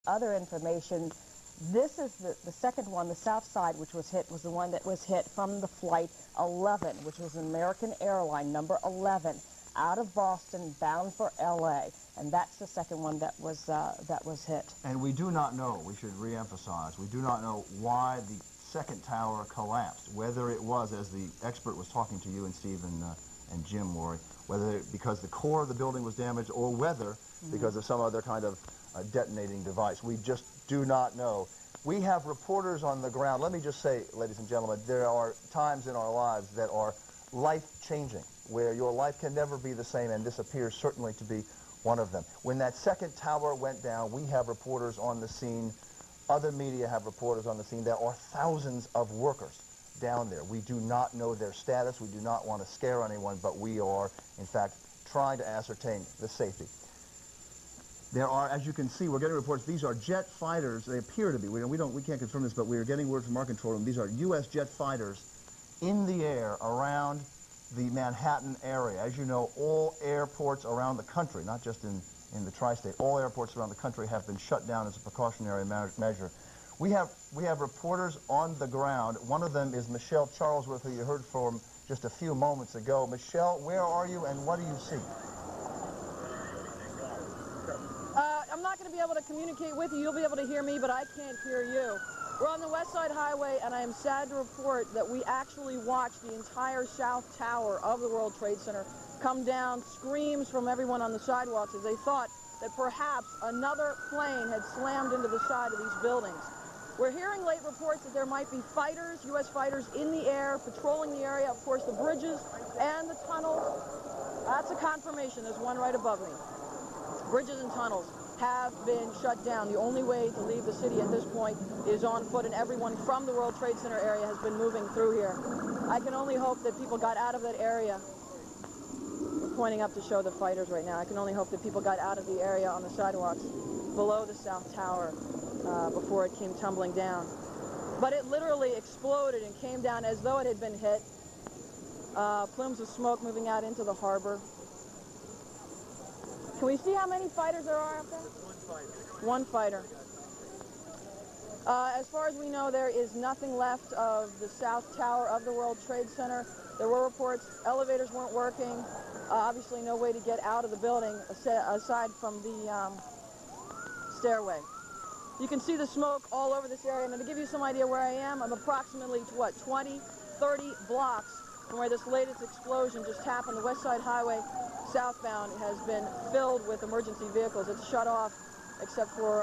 other information, this is the second one, the south side, which was hit, was the one that was hit from the flight 11, which was an American airline, number 11, out of Boston, bound for L.A., and that's the second one that was hit. And we do not know, we should re-emphasize, we do not know why the second tower collapsed, whether it was, as the expert was talking to you and Steve and Jim, Lori, whether because the core of the building was damaged or whether because of some other kind of detonating device. We just do not know. We have reporters on the ground. Let me just say, ladies and gentlemen, there are times in our lives that are life-changing, where your life can never be the same, and this appears certainly to be one of them. When that second tower went down, we have reporters on the scene. Other media have reporters on the scene. There are thousands of workers down there. We do not know their status. We do not want to scare anyone, but we are, in fact, trying to ascertain the safety. There are, as you can see, we're getting reports. These are jet fighters. They appear to be. We can't confirm this, but we are getting word from our control room. These are U.S. jet fighters in the air around the Manhattan area. As you know, all airports around the country, not just in the tri-state, all airports around the country have been shut down as a precautionary measure. We have reporters on the ground. One of them is Michelle Charlesworth, who you heard from just a few moments ago. Michelle, where are you and what do you see? I'm not going to be able to communicate with you. You'll be able to hear me, but I can't hear you. We're on the West Side Highway, and I am sad to report that we actually watched the entire South Tower of the World Trade Center come down, screams from everyone on the sidewalks as they thought that perhaps another plane had slammed into the side of these buildings. We're hearing late reports that there might be fighters, U.S. fighters in the air, patrolling the area. Of course, the bridges and the tunnels. That's a confirmation. There's one right above me. Bridges and tunnels have been shut down. The only way to leave the city at this point is on foot, and everyone from the World Trade Center area has been moving through here. I can only hope that people got out of that area. We're pointing up to show the fighters right now. I can only hope that people got out of the area on the sidewalks below the South Tower before it came tumbling down. But it literally exploded and came down as though it had been hit. Plumes of smoke moving out into the harbor. Can we see how many fighters there are out there? One fighter. As far as we know, there is nothing left of the South Tower of the World Trade Center. There were reports elevators weren't working. Obviously no way to get out of the building aside from the stairway. You can see the smoke all over this area. And to give you some idea where I am, I'm approximately, what, 20, 30 blocks from where this latest explosion just happened. The West Side Highway southbound has been filled with emergency vehicles. It's shut off except for